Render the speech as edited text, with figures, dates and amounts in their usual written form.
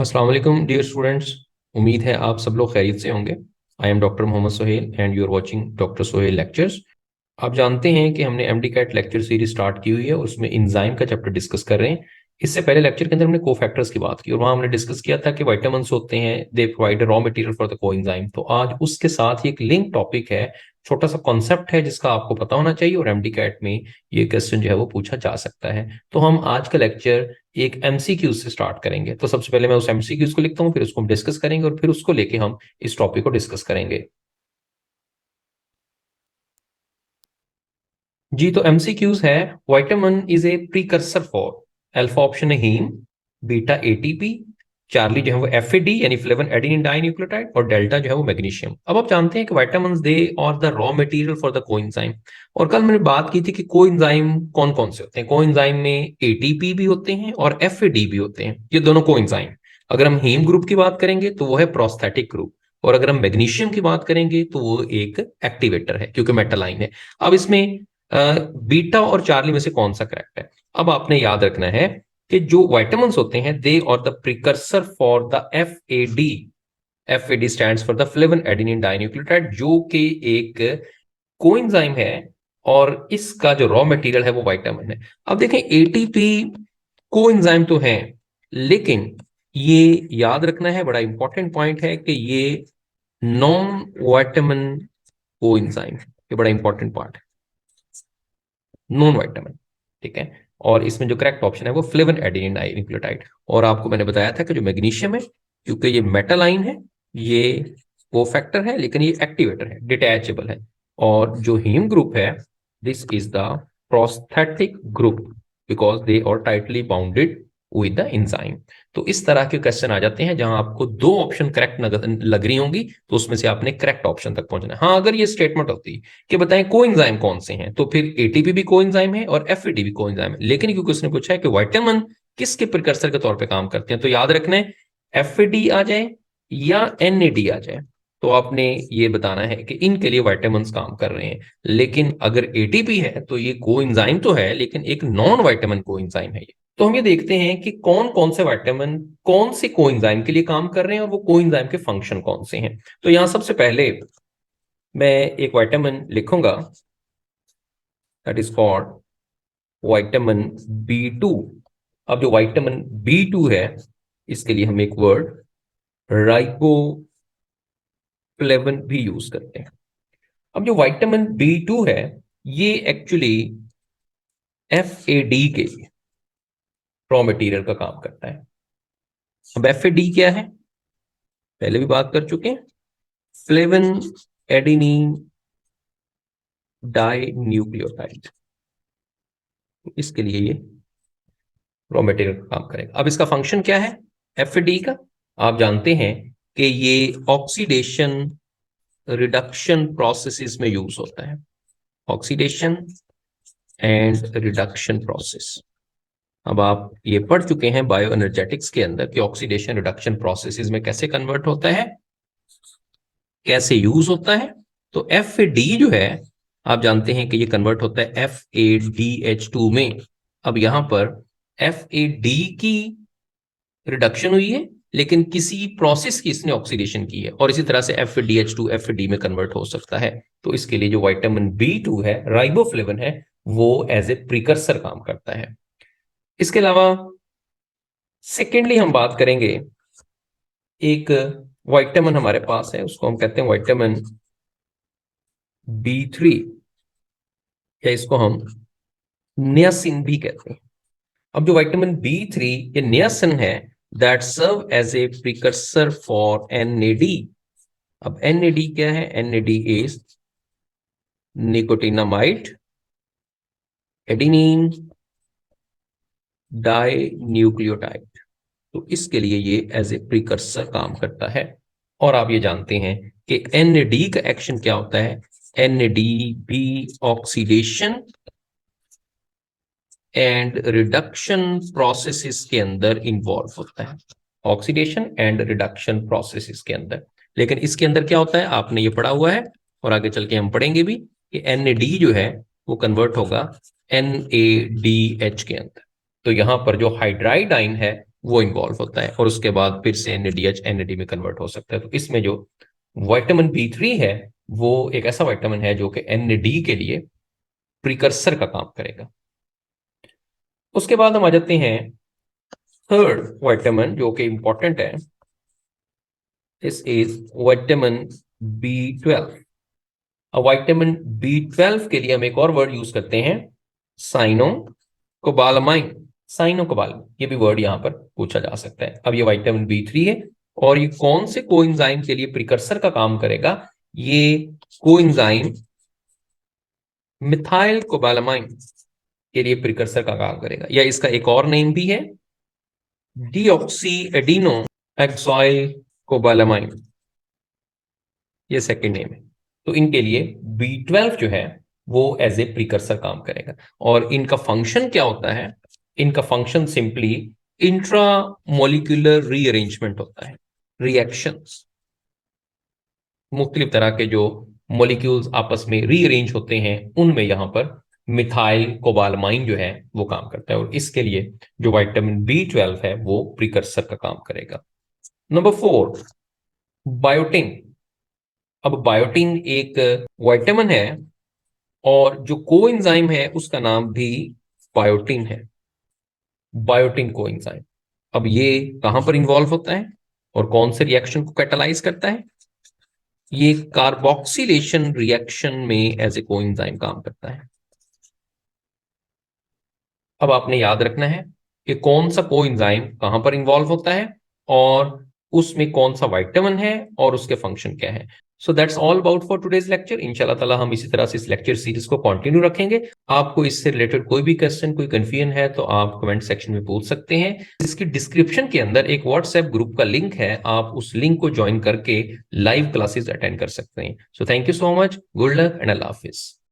अस्सलाम वालेकुम dear students. उम्मीद है आप सब लोग खैरियत से होंगे। I am doctor Mohammad Sohail and you are watching doctor Sohail lectures. आप जानते हैं कि हमने MDCAT lecture series start की हुई है, उसमें इंजाइम का चैप्टर डिस्कस कर रहे हैं। इससे पहले लेक्चर के अंदर हमने कोफैक्टर्स की बात की और वहां हमने डिस्कस किया था कि विटामिन्स होते हैं, they provide raw material for the coenzyme. तो आज उसके साथ ही एक लिंक टॉपिक है, छोटा सा कॉन्सेप्ट है जिसका आपको पता होना चाहिए, और एमडी कैट में ये क्वेश्चन जो है वो पूछा जा सकता है। तो हम आज का लेक्चर एक एमसीक्यूज से स्टार्ट करेंगे। तो सबसे पहले मैं उस एमसीक्यूज को लिखता हूँ, फिर उसको हम डिस्कस करेंगे और फिर उसको लेके हम इस टॉपिक को डिस्कस करेंगे। जी, तो एमसीक्यूज है। Vitamin is a precursor for, alpha option है हीम, बीटा एटीपी, चार्ली जो है वो एफएडी यानी फ्लेवन एडेनिन डाइन्यूक्लियोटाइड, और डेल्टा जो है वो मैग्नीशियम। अब आप जानते हैं कि विटामिन दे और the raw material for the coenzyme. और कल मैंने बात की थी कि कोएंजाइम कौन कौन से होते हैं। कोएंजाइम में एटीपी भी होते हैं और एफएडी भी होते हैं, ये दोनों कोएंजाइम। अगर हम हीम ग्रुप की बात करेंगे तो वो है प्रोस्थेटिक ग्रुप, और अगर हम मैग्नीशियम की बात करेंगे तो वो एक एक्टिवेटर है क्योंकि मेटालाइन है। अब इसमें बीटा और चार्ली में से कौन सा करेक्ट है? अब आपने याद रखना है कि जो विटामिन्स होते हैं दे और the precursor for the FAD. FAD stands for the flavin adenine dinucleotide, जो कि एक कोएंजाइम है, और इसका जो रॉ मटेरियल है वो विटामिन है। अब देखें, एटीपी कोएंजाइम तो है, लेकिन ये याद रखना है, बड़ा इंपॉर्टेंट पॉइंट है कि ये नॉन विटामिन कोएंजाइम, ये बड़ा इंपॉर्टेंट पार्ट है, नॉन विटामिन। ठीक है। और इसमें जो करेक्ट ऑप्शन है वो फ्लेवन एडेनिन डाइन्यूक्लियोटाइड। और आपको मैंने बताया था कि जो मैग्नीशियम है, क्योंकि ये मेटालाइन है, ये कोफैक्टर है, लेकिन ये एक्टिवेटर है, डिटैचेबल है। और जो हीम ग्रुप है, this is the prosthetic group because they are tightly bounded with the enzyme. तो इस तरह के क्वेश्चन आ जाते हैं जहां आपको दो ऑप्शन करेक्ट लग रही होंगी, तो उसमें से आपने करेक्ट ऑप्शन तक पहुंचना है। हाँ, अगर ये स्टेटमेंट होती कि बताएं कोएंजाइम कौन से हैं, तो फिर एटीपी भी कोएंजाइम है और एफएडी भी कोएंजाइम है। लेकिन क्योंकि उसने पूछा है कि विटामिन किसके प्रिकर्सर के तौर पे काम करते हैं, तो याद रखना है एफएडी आ जाए या एनएडी आ जाए, तो आपने ये बताना है कि इनके लिए विटामिन काम कर रहे हैं। लेकिन अगर एटीपी है तो ये कोएंजाइम तो है, लेकिन एक नॉन विटामिन कोएंजाइम है ये। तो हम ये देखते हैं कि कौन कौन से विटामिन कौन से कोएंजाइम के लिए काम कर रहे हैं और वो कोएंजाइम के फंक्शन कौन से हैं। तो यहां सबसे पहले मैं एक विटामिन लिखूंगा, that is called vitamin B two. अब जो विटामिन बी टू है, इसके लिए हम एक वर्ड राइबोफ्लेविन भी यूज करते हैं। अब जो विटामिन बी टू है, ये एक्चुअली एफएडी के रॉ मटेरियल का काम करता है। अब एफएडी क्या है, पहले भी बात कर चुके हैं, फ्लेवन एडेनिन डाई न्यूक्लियोटाइड। इसके लिए ये रॉ मटेरियल का काम करेगा। अब इसका फंक्शन क्या है एफएडी का? आप जानते हैं कि ये ऑक्सीडेशन रिडक्शन प्रोसेसेस में यूज होता है, ऑक्सीडेशन एंड रिडक्शन प्रोसेस। अब आप ये पढ़ चुके हैं बायो एनर्जेटिक्स के अंदर कि ऑक्सीडेशन रिडक्शन प्रोसेसेस में कैसे कन्वर्ट होता है, कैसे यूज होता है। तो एफ ए डी जो है, आप जानते हैं कि ये कन्वर्ट होता है FADH2 में। अब यहां पर FAD की रिडक्शन हुई है, लेकिन किसी प्रोसेस की इसने ऑक्सीडेशन की है, और इसी तरह से FADH2 FAD में कन्वर्ट हो सकता है। तो इसके लिए जो विटामिन बी टू है, राइबोफ्लेविन है, वो एज ए प्रिकर्सर काम करता है। इसके अलावा सेकेंडली हम बात करेंगे, एक विटामिन हमारे पास है, उसको हम कहते हैं विटामिन बी थ्री, या इसको हम नियासिन भी कहते हैं। अब जो विटामिन बी थ्री, ये नियासिन है, that serve as a precursor for NAD. अब एनएडी क्या है? NAD is nicotinamide adenine dinucleotide. तो इसके लिए ये एज ए प्रिकर्सर काम करता है। और आप ये जानते हैं कि एनएडी का एक्शन क्या होता है? एनएडी भी ऑक्सीडेशन एंड रिडक्शन प्रोसेसेस के अंदर इन्वॉल्व होता है, ऑक्सीडेशन एंड रिडक्शन प्रोसेसेस के अंदर। लेकिन इसके अंदर क्या होता है, आपने ये पढ़ा हुआ है और आगे चल के हम पढ़ेंगे भी कि NAD जो है वो कन्वर्ट होगा NADH के अंदर। तो यहां पर जो हाइड्राइड आइन है वो इन्वॉल्व होता है और उसके बाद फिर से NADH NAD में कन्वर्ट हो सकता है। तो इसमें जो विटामिन B3 है वो एक ऐसा विटामिन है जो कि NAD के लिए प्रिकर्सर का काम करेगा। उसके बाद हम आ जाते हैं थर्ड विटामिन जो कि इंपॉर्टेंट है, दिस इज विटामिन B12। अब विटामिन B12 के लिए हम एक और वर्ड यूज करते हैं, साइनोकोबालामाइन। साइनोकोबालामाइन, ये भी वर्ड यहां पर पूछा जा सकता है। अब ये विटामिन B3 है और ये कौन से कोएंजाइम के लिए प्रिकर्सर का काम करेगा? ये कोएंजाइम मिथाइल कोबालामाइन के लिए प्रिकर्सर का काम करेगा, या इसका एक और नेम भी है डीऑक्सी एडिनो एक्सॉइल कोबालामाइन, ये सेकेंड नेम है। तो इनके लिए B12 जो है वो एज ए प्रिकर्सर काम करेगा। और इनका फंक्शन क्या होता है? इनका function simply intra molecular rearrangement होता है, रिएक्शंस, मुख्तलिफ तरह के जो मॉलिक्यूल्स आपस में रीअरेंज होते हैं उनमें यहां पर मिथाइल कोबालामाइन जो है वो काम करता है, और इसके लिए जो विटामिन B12 है वो प्रिकर्सर का काम करेगा। Number 4, biotin. अब बायोटिन एक विटामिन है और जो कोएंजाइम है उसका नाम भी बायोटिन है, बायोटिन कोएंजाइम। अब ये कहां पर इन्वॉल्व होता है और कौन से रिएक्शन को कैटालाइज करता है? ये कार्बोक्सिलेशन रिएक्शन में एज ए कोएंजाइम काम करता है। अब आपने याद रखना है कि कौन सा कोएंजाइम कहां पर इन्वॉल्व होता है और उसमें कौन सा विटामिन है और उसके फंक्शन क्या है। So that's all about for today's lecture. इंशाल्लाह ताला हम इसी तरह से इस लेक्चर सीरीज को कंटिन्यू रखेंगे। आपको इससे रिलेटेड कोई भी क्वेश्चन, कोई कंफ्यूजन है तो आप कमेंट सेक्शन में पूछ सकते हैं। इसकी डिस्क्रिप्शन के अंदर एक व्हाट्सएप ग्रुप का लिंक है, आप उस लिंक को ज्वाइन करके लाइव क्लासेस अटेंड कर सकते हैं। So thank you so much, good luck and Allah Hafiz.